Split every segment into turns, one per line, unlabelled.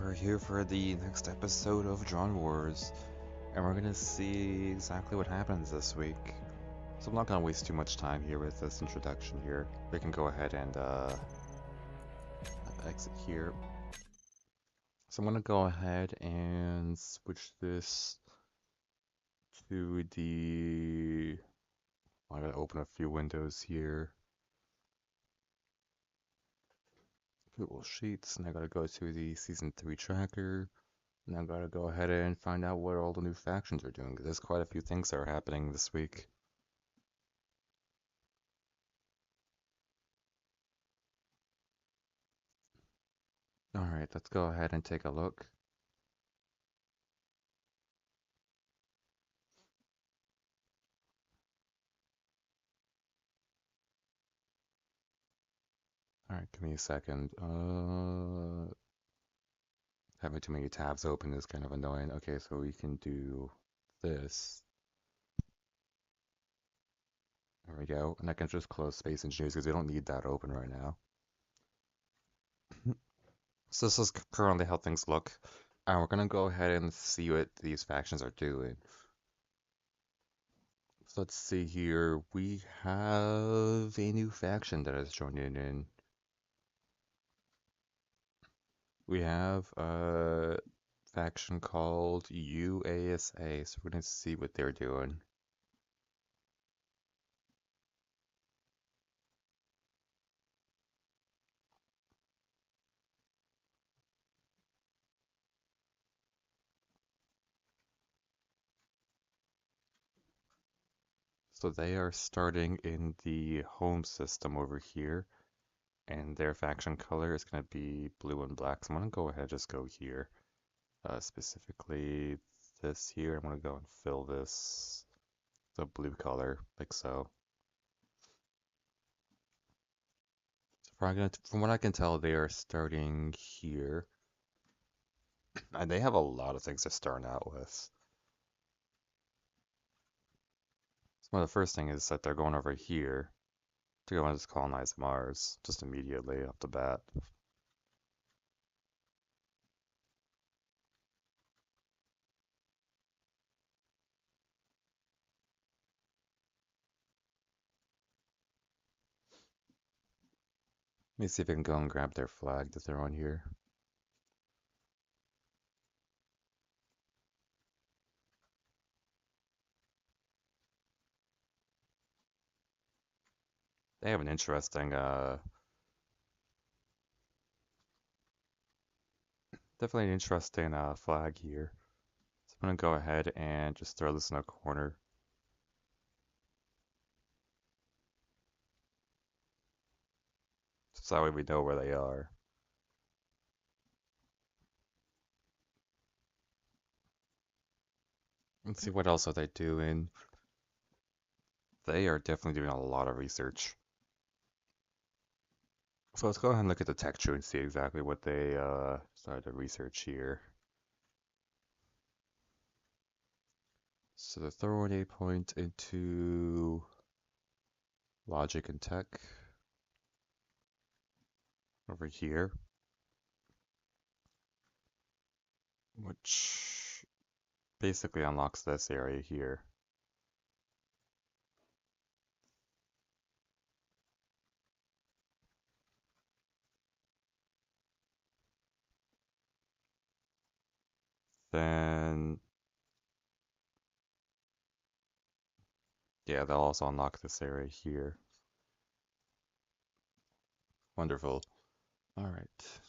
we're here for the next episode of Drone Wars, and we're gonna see exactly what happens this week. So I'm not gonna waste too much time here with this introduction here. We can go ahead and exit here. So I'm gonna go ahead and switch this to the... I gotta open a few windows here. Google Sheets, and I gotta go to the Season 3 tracker. And I gotta go ahead and find out what all the new factions are doing, 'cause there's quite a few things that are happening this week. Alright, let's go ahead and take a look. Alright, give me a second. Having too many tabs open is kind of annoying. Okay, so we can do this. There we go. And I can just close Space Engineers because we don't need that open right now. So this is currently how things look. And we're gonna go ahead and see what these factions are doing. So let's see here. We have a new faction that has joined in. We have a faction called UASA, so we're gonna see what they're doing. So they are starting in the home system over here, and their faction color is gonna be blue and black. So I'm gonna go ahead and just go here. Specifically this here, I'm gonna go and fill this the blue color, like so. From what I can tell, they are starting here. And they have a lot of things to start out with. Well, the first thing is that they're going over here to go and just colonize Mars, just immediately off the bat. Let me see if I can go and grab their flag that they're on here. They have an interesting, definitely an interesting flag here. So I'm gonna go ahead and just throw this in a corner. So that way we know where they are. Let's see what else are they doing. They are definitely doing a lot of research. So let's go ahead and look at the tech tree and see exactly what they started to research here. So they're throwing a point into logic and tech over here, which basically unlocks this area here. Then, yeah, they'll also unlock this area here. Wonderful. All right.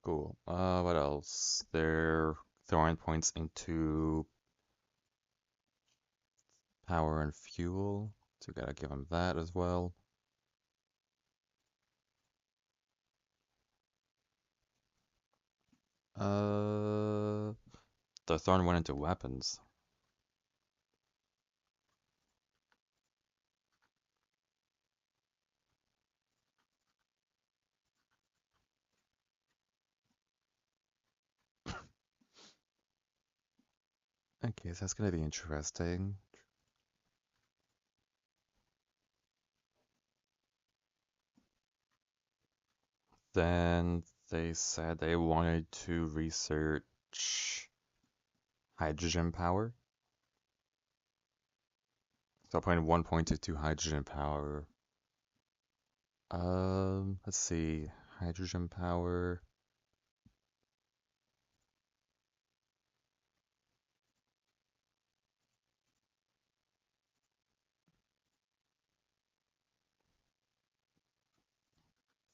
Cool. What else? They're throwing points into power and fuel, so we gotta give them that as well. Uh, they're throwing one into weapons. Okay, so that's gonna be interesting. Then they said they wanted to research hydrogen power. So I'll put in 1.22 hydrogen power. Let's see. Hydrogen power.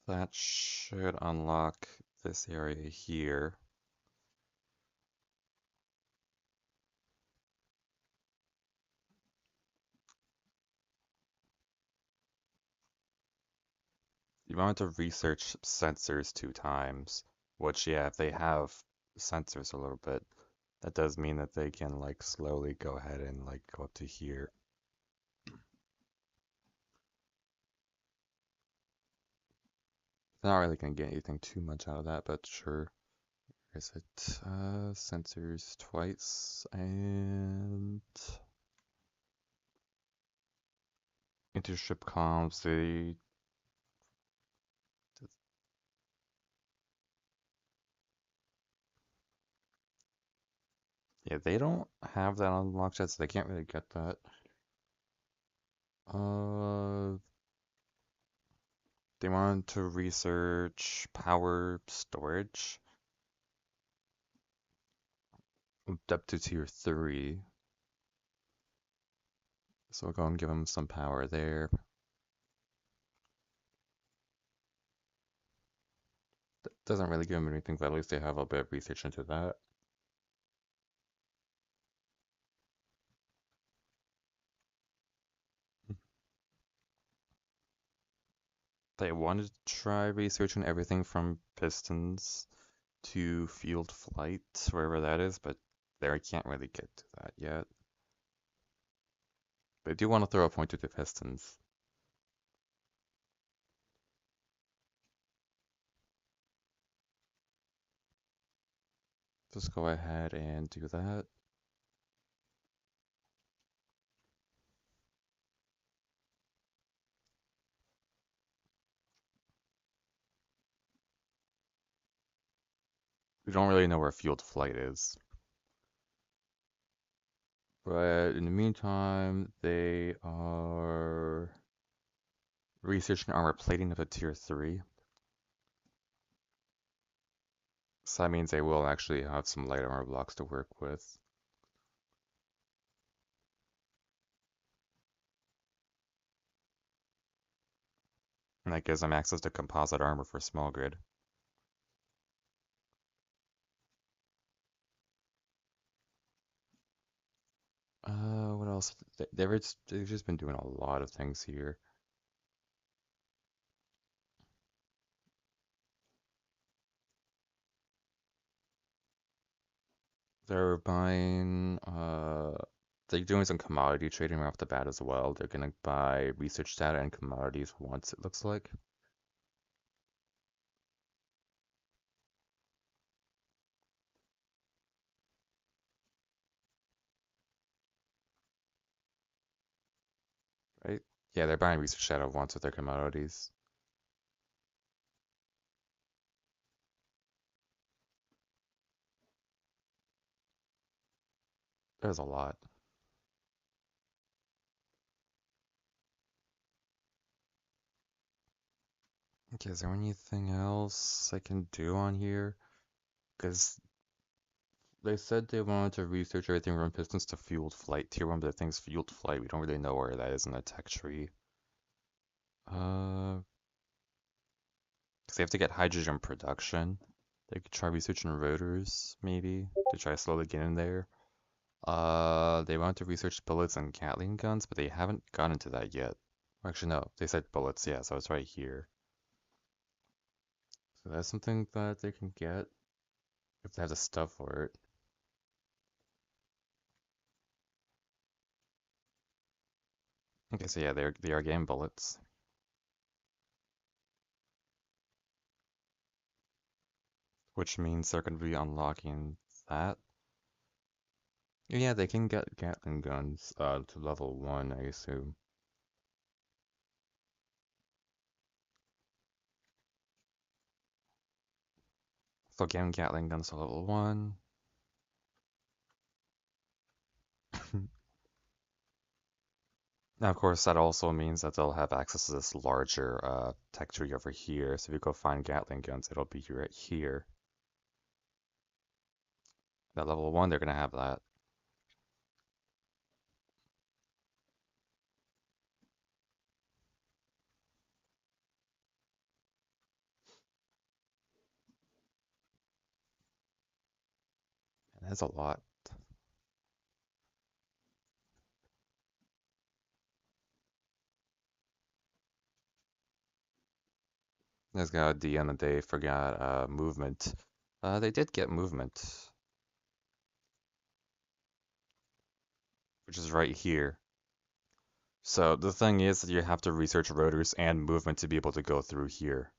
That should unlock this area here. You want to research sensors 2 times, which, yeah, if they have sensors a little bit, that does mean that they can, like, slowly go ahead and, like, go up to here. They're not really gonna get anything too much out of that, but sure. Where is it? Sensors twice, and intership comms, yeah, they don't have that unlocked yet, so they can't really get that. Uh, they want to research power storage up to tier 3. So we'll go and give them some power there. Doesn't really give them anything, but at least they have a bit of research into that. They wanted to try researching everything from pistons to field flight, wherever that is, but there I can't really get to that yet. But I do want to throw a point to the pistons. Just go ahead and do that. We don't really know where field flight is. But in the meantime, they are researching armor plating of a tier 3. So that means they will actually have some light armor blocks to work with. And that gives them access to composite armor for small grid. What else? They've just been doing a lot of things here. They're buying, they're doing some commodity trading right off the bat as well. They're gonna buy research data and commodities once, it looks like. Right? Yeah, they're buying research data once with their commodities. There's a lot. Okay, is there anything else I can do on here? Because they said they wanted to research everything from pistons to fueled flight. Tier 1, but the thing's fueled flight. We don't really know where that is in the tech tree. Because they have to get hydrogen production. They could try researching rotors, maybe, to try slowly get in there. They want to research bullets and Gatling guns, but they haven't gone into that yet. Actually, no, they said bullets, yeah, so it's right here. So that's something that they can get if they have the stuff for it. Okay, so yeah, they are getting bullets. Which means they're going to be unlocking that. Yeah, they can get Gatling guns to level 1, I assume. So again, Gatling guns to level 1. Now, of course, that also means that they'll have access to this larger tech tree over here. So if you go find Gatling guns, it'll be right here. At level 1, they're going to have that. And that's a lot. This guy at the end of the day forgot movement. They did get movement, which is right here. So the thing is that you have to research rotors and movement to be able to go through here.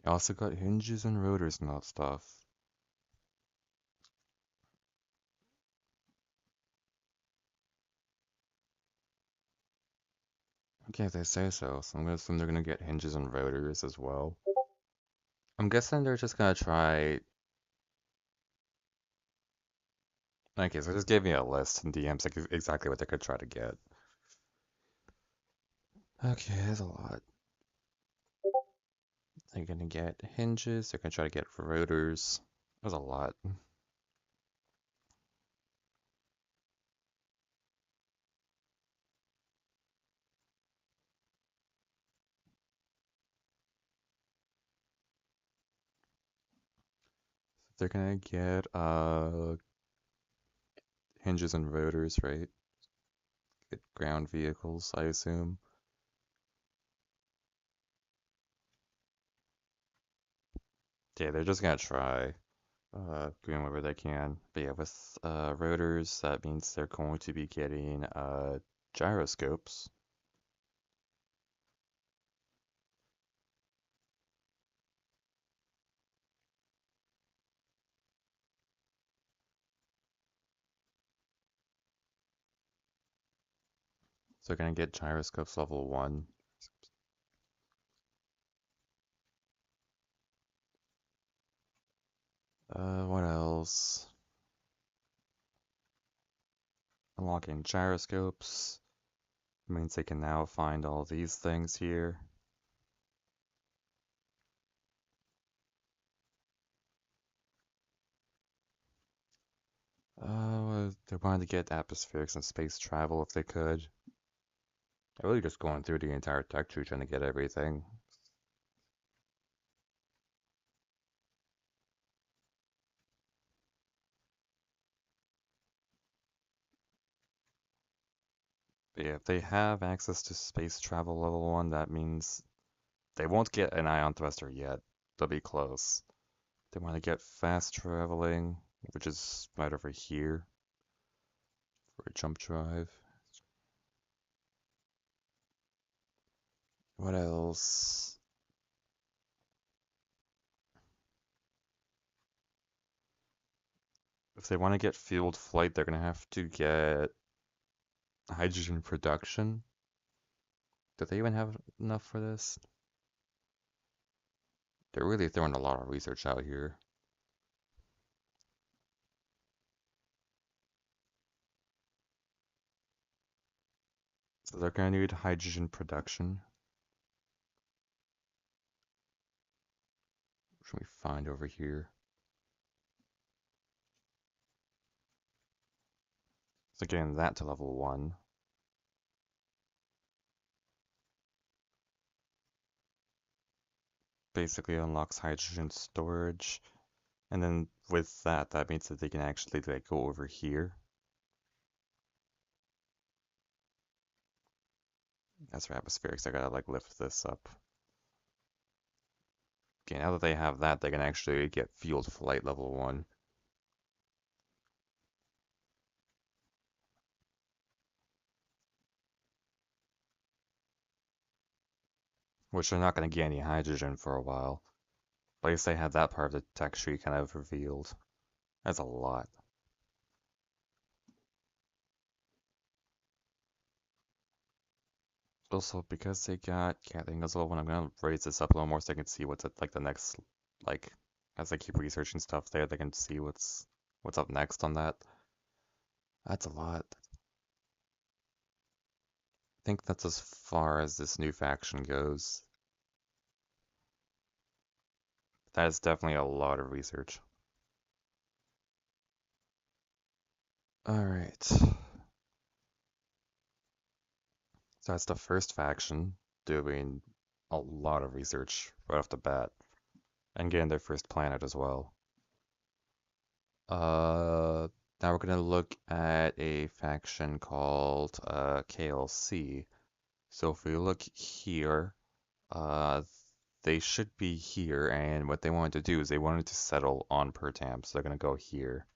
You also got hinges and rotors and that stuff. Okay, they say so, so I'm gonna assume they're gonna get hinges and rotors as well. I'm guessing they're just gonna try. Okay, so just gave me a list and DM's like exactly what they could try to get. Okay, that's a lot. They're gonna get hinges, they're gonna try to get rotors. That's a lot. They're gonna get hinges and rotors, right? Get ground vehicles, I assume. Yeah, they're just gonna try doing whatever they can. But yeah, with rotors, that means they're going to be getting gyroscopes. So they're gonna get gyroscopes level 1. What else? Unlocking gyroscopes means they can now find all these things here. They wanted to get atmospherics and space travel if they could. They're really just going through the entire tech tree trying to get everything. But yeah, if they have access to space travel level 1, that means they won't get an ion thruster yet. They'll be close. They want to get fast traveling, which is right over here for a jump drive. What else? If they want to get fueled flight, they're going to have to get hydrogen production. Do they even have enough for this? They're really throwing a lot of research out here. So they're going to need hydrogen production. What should we find over here? So getting that to level 1. Basically unlocks hydrogen storage. And then with that, that means that they can actually like go over here. As for atmospherics, I gotta like lift this up. Okay, now that they have that, they can actually get fueled flight level 1. Which they're not gonna get any hydrogen for a while. But at least they had that part of the tech tree kind of revealed. That's a lot. Also, because they got Gatling as well, when I'm gonna raise this up a little more so they can see what's at like the next, like, as they keep researching stuff there, they can see what's up next on that. That's a lot. I think that's as far as this new faction goes. That is definitely a lot of research. Alright. So that's the first faction doing a lot of research right off the bat. And getting their first planet as well. Uh, Now we're gonna look at a faction called KLC. So if we look here, uh, they should be here, and what they wanted to do is they wanted to settle on Pertam, so they're gonna go here.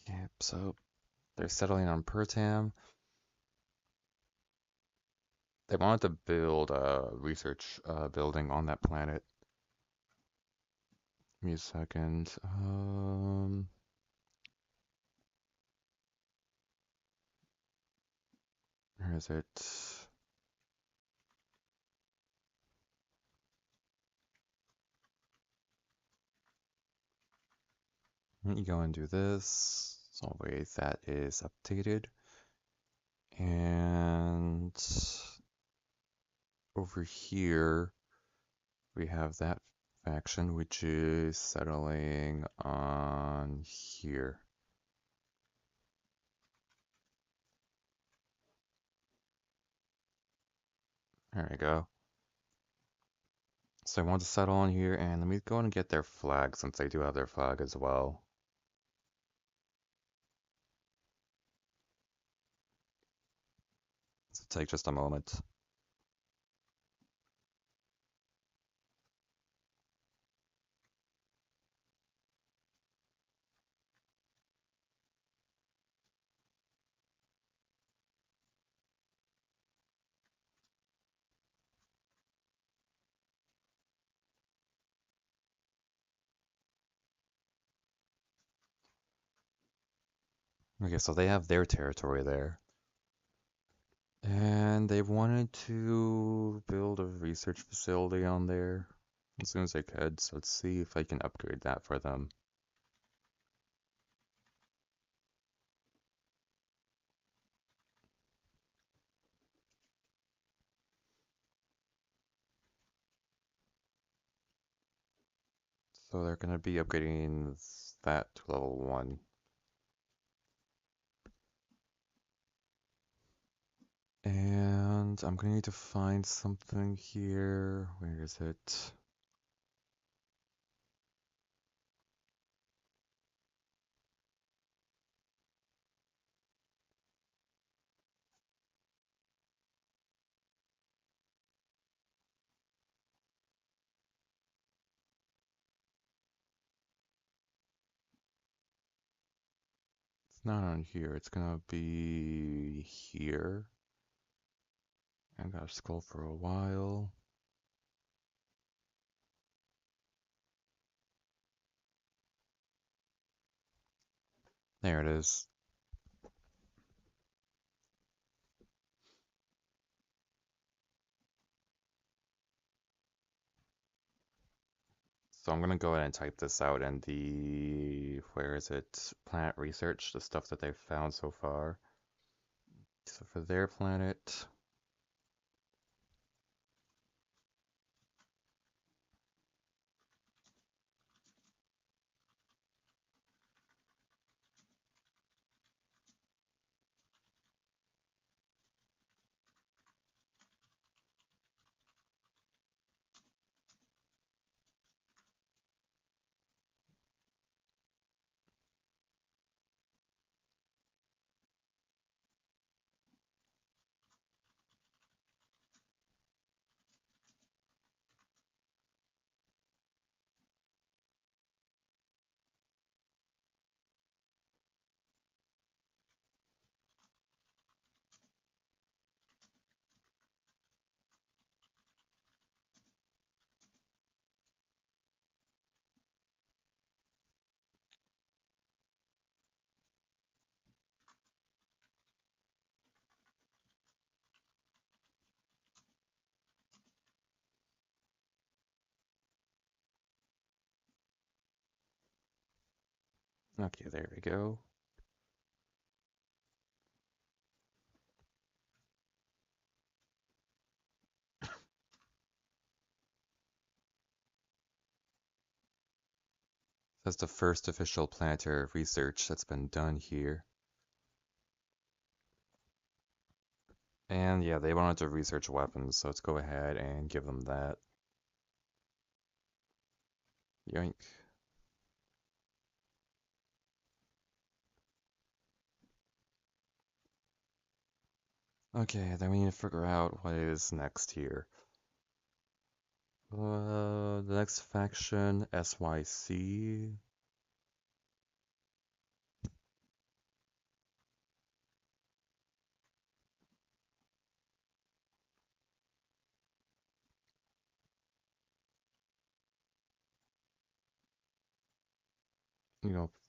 Okay, so they're settling on Pertam. They wanted to build a research building on that planet. Give me a second. Where is it? Let me go and do this. So wait, that is updated. And over here, we have that faction, which is settling on here. There we go. So I want to settle on here, and let me go and get their flag, since they do have their flag as well. So take just a moment. Okay, so they have their territory there. And they wanted to build a research facility on there as soon as they could, so let's see if I can upgrade that for them. So they're going to be upgrading that to level 1. And I'm going to need to find something here. Where is it? It's not on here. It's going to be here. I gotta scroll for a while. There it is. So I'm gonna go ahead and type this out in the, where is it? Planet research, the stuff that they've found so far. So for their planet, Okay, there we go. That's the first official planetary research that's been done here. And yeah, they wanted to research weapons, so let's go ahead and give them that. Yoink. Okay, then we need to figure out what is next here. The next faction, SYC.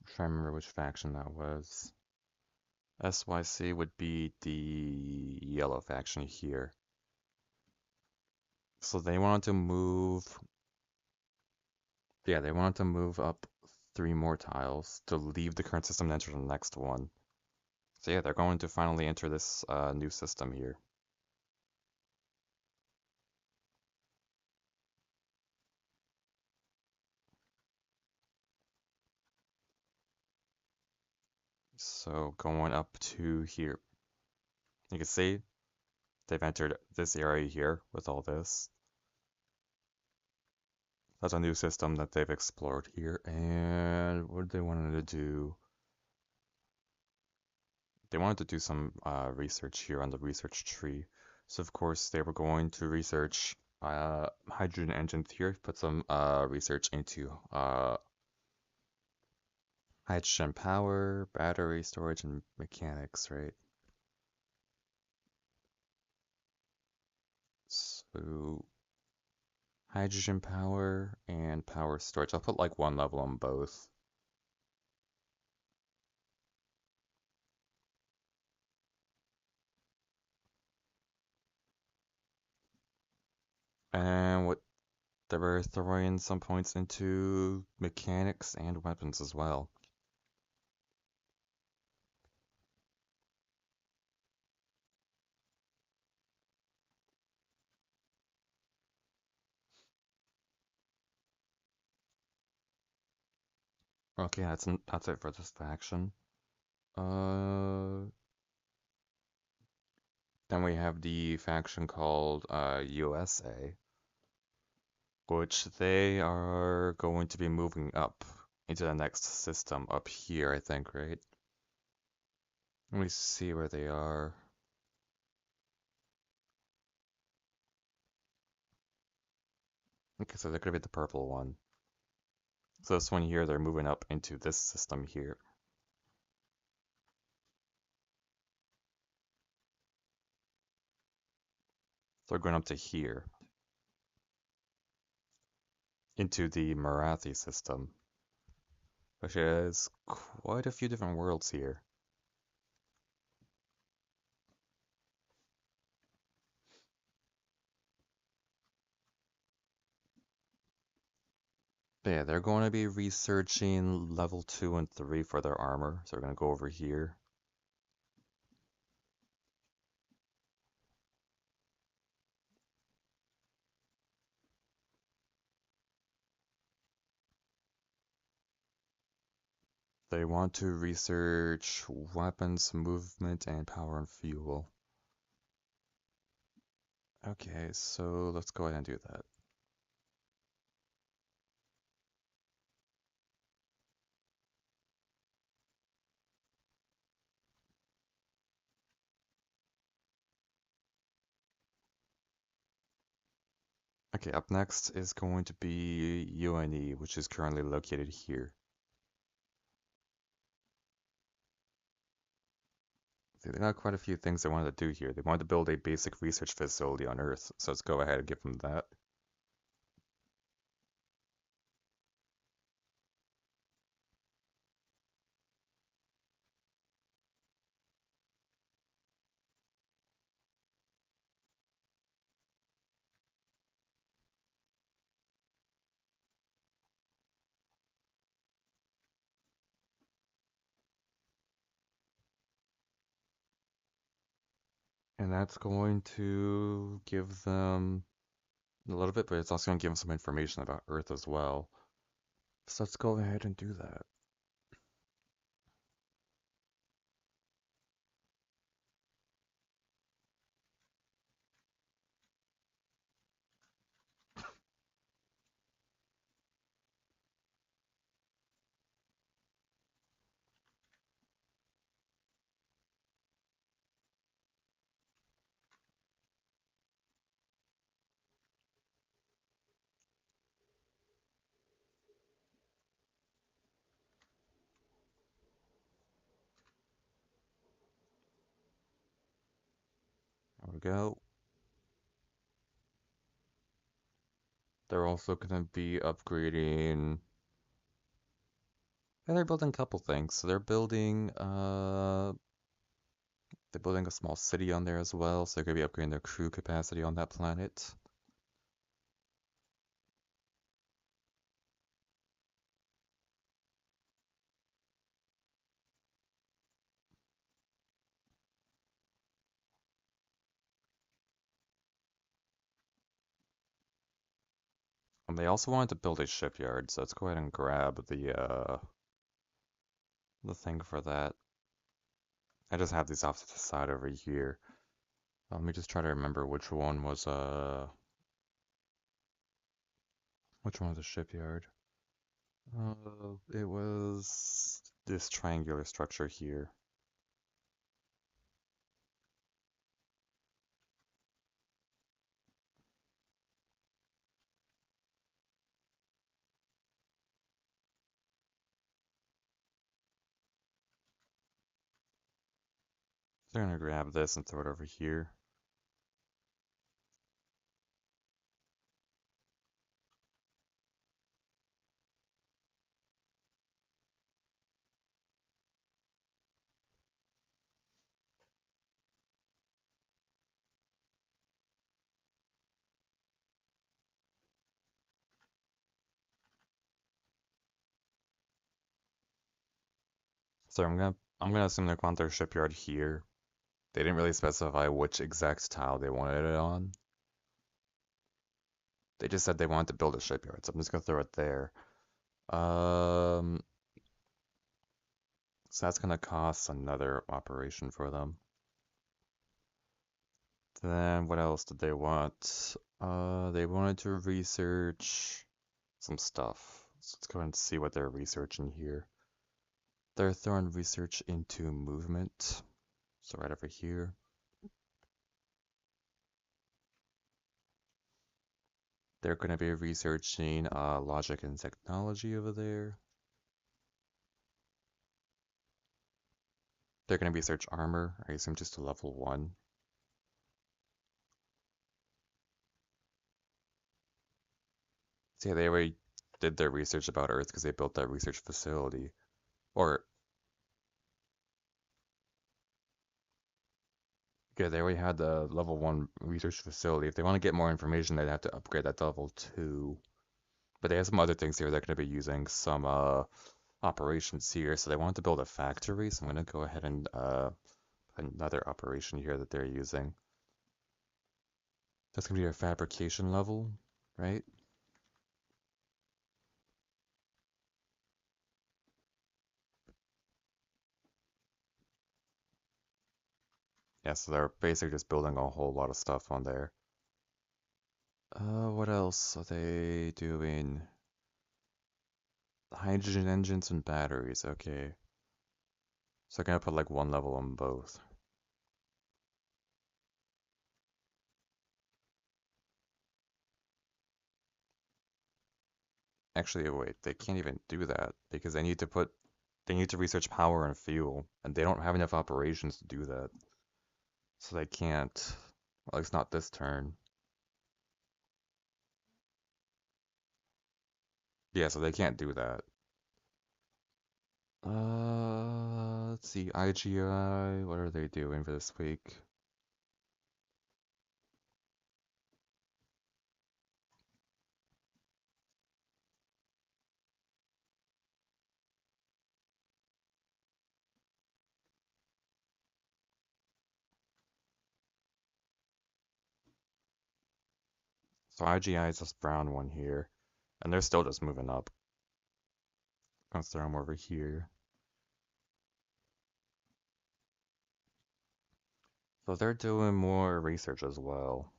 Try to remember which faction that was. SYC would be the yellow faction here. So they wanted to move, yeah, they wanted to move up 3 more tiles to leave the current system and enter the next one. So yeah, they're going to finally enter this new system here. So going up to here. You can see they've entered this area here with all this. That's a new system that they've explored here. And what they wanted to do? They wanted to do some research here on the research tree. So of course they were going to research hydrogen engines here, put some research into hydrogen power, battery storage, and mechanics, right? So hydrogen power and power storage. I'll put like 1 level on both. And what they were throwing some points into mechanics and weapons as well. Okay, that's it for this faction. Uh, then we have the faction called USA, which they are going to be moving up into the next system up here, I think, right? Let me see where they are. Okay, so they're gonna be the purple one. So this one here, they're moving up into this system here. So they're going up to here, into the Marathi system, which has quite a few different worlds here. But yeah, they're going to be researching level 2 and 3 for their armor. So we're going to go over here. They want to research weapons, movement, and power and fuel. Okay, so let's go ahead and do that. Okay, up next is going to be UNE, which is currently located here. They got quite a few things they wanted to do here. They wanted to build a basic research facility on Earth, so let's go ahead and give them that. And that's going to give them a little bit, but it's also going to give them some information about Earth as well. So let's go ahead and do that. There we go. They're also going to be upgrading. And they're building a couple things. So they're building a small city on there as well, so they're going to be upgrading their crew capacity on that planet. And they also wanted to build a shipyard, so let's go ahead and grab the thing for that. I just have these off to the side over here. Let me just try to remember which one was a shipyard. It was this triangular structure here. So I'm gonna grab this and throw it over here. So I'm gonna assume they want their shipyard here. They didn't really specify which exact tile they wanted it on. They just said they wanted to build a shipyard, so I'm just gonna throw it there. Um, so that's gonna cost another operation for them. Then what else did they want? They wanted to research some stuff. So let's go ahead and see what they're researching here. They're throwing research into movement. So right over here. They're going to be researching logic and technology over there. They're going to research armor. I assume just to level 1. So yeah, they already did their research about Earth because they built that research facility. Or, yeah, they already had the level 1 research facility. If they want to get more information, they'd have to upgrade that to level 2. But they have some other things here they're going to be using some operations here. So they wanted to build a factory. So I'm going to go ahead and another operation here that they're using. That's going to be our fabrication level, right? Yeah, so they're basically just building a whole lot of stuff on there. What else are they doing? Hydrogen engines and batteries, okay. So I'm gonna put like one level on both. Actually, wait, they can't even do that because they need to research power and fuel, and they don't have enough operations to do that. So they can't, well, at least not this turn. Yeah, so they can't do that. Let's see, IGI, what are they doing for this week? So IGI is this brown one here, and they're still just moving up. Let's throw them over here. So they're doing more research as well.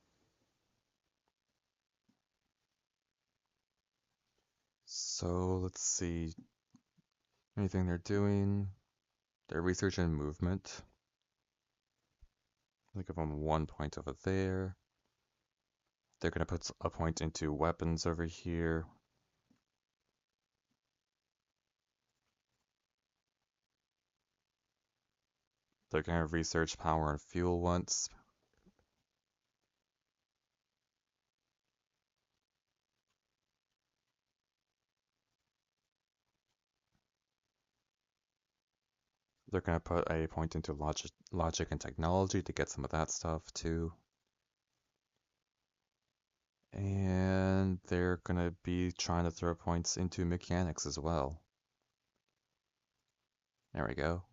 So let's see. Anything they're doing? They're researching movement. I'll give them 1 point over there. They're gonna put a point into weapons over here. They're gonna research power and fuel once. They're gonna put a point into logic and technology to get some of that stuff too. And they're gonna be trying to throw points into mechanics as well. There we go.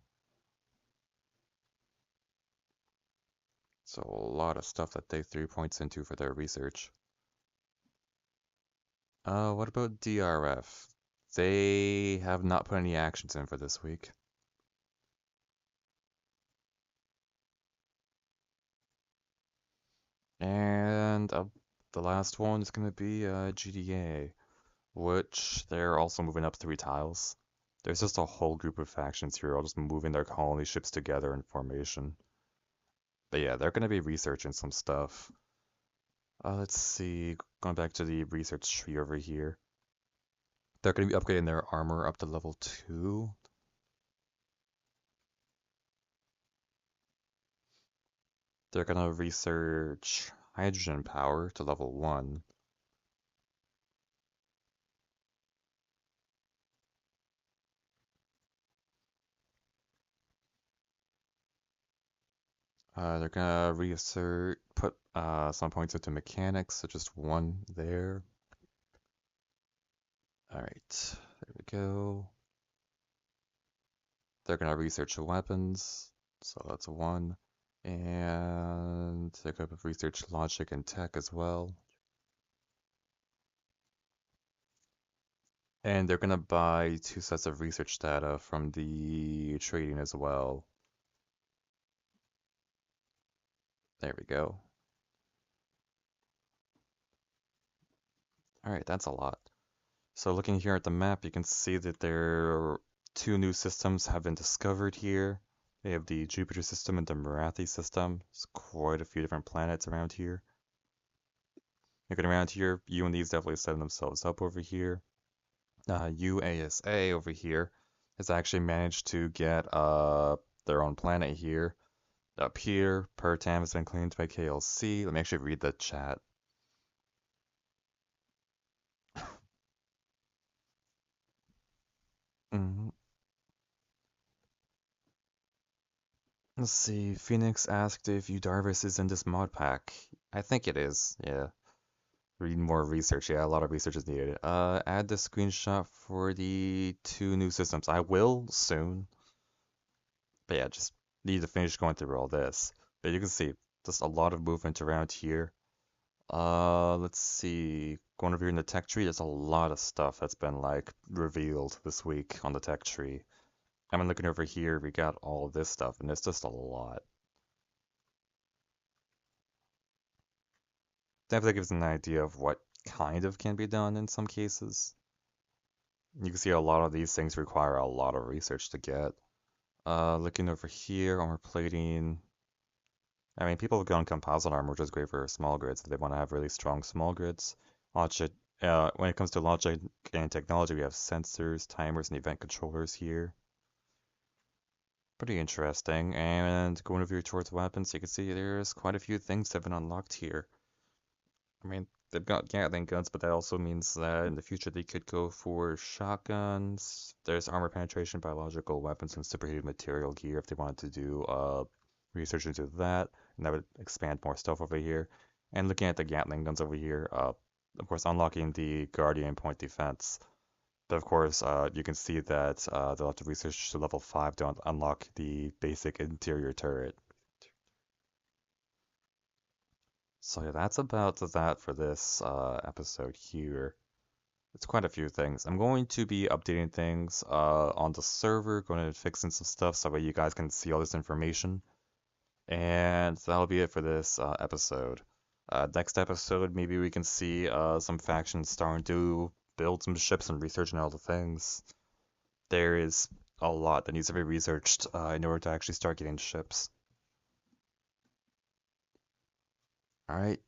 So a lot of stuff that they threw points into for their research. What about DRF? They have not put any actions in for this week. And the last one is going to be GDA, which they're also moving up 3 tiles. There's just a whole group of factions here all just moving their colony ships together in formation. But yeah, they're going to be researching some stuff. Let's see, going back to the research tree over here. They're going to be upgrading their armor up to level 2. They're going to research hydrogen power to level 1. They're gonna put some points into mechanics, so just 1 there. Alright, there we go. They're gonna research weapons, so that's 1. And they're gonna research logic and tech as well. And they're gonna buy 2 sets of research data from the trading as well. There we go. Alright, that's a lot. So looking here at the map, you can see that there are 2 new systems have been discovered here. They have the Jupiter system and the Marathi system. There's quite a few different planets around here. Looking around here, UNE's definitely setting themselves up over here. UASA over here has actually managed to get their own planet here. Up here, Pertam has been claimed by KLC. Let me actually read the chat. Mhm. Let's see, Phoenix asked if Udarvis is in this mod pack. I think it is, yeah. Read more research, yeah, a lot of research is needed. Add the screenshot for the 2 new systems. I will soon. But yeah, just need to finish going through all this. But you can see, just a lot of movement around here. Let's see. Going over here in the tech tree, there's a lot of stuff that's been like revealed this week on the tech tree. I mean, looking over here, we got all this stuff, and it's just a lot. Definitely gives an idea of what kind of can be done in some cases. You can see a lot of these things require a lot of research to get. Looking over here, armor plating. I mean, people have gone composite armor, which is great for small grids if they want to have really strong small grids. Logic, when it comes to logic and technology, we have sensors, timers, and event controllers here. Pretty interesting. And going over here towards weapons, you can see there's quite a few things that have been unlocked here. I mean, they've got Gatling guns, but that also means that in the future they could go for shotguns. There's armor penetration, biological weapons, and superheated material gear if they wanted to do research into that, and that would expand more stuff over here. And looking at the Gatling guns over here, of course, unlocking the Guardian point defense. But of course, you can see that they'll have to research to level 5 to unlock the basic interior turret. So yeah, that's about that for this episode here. It's quite a few things. I'm going to be updating things on the server, going to fixing some stuff so that you guys can see all this information. And that'll be it for this episode. Next episode, maybe we can see some factions starting to build some ships and researching all the things. There is a lot that needs to be researched in order to actually start getting ships. Alright.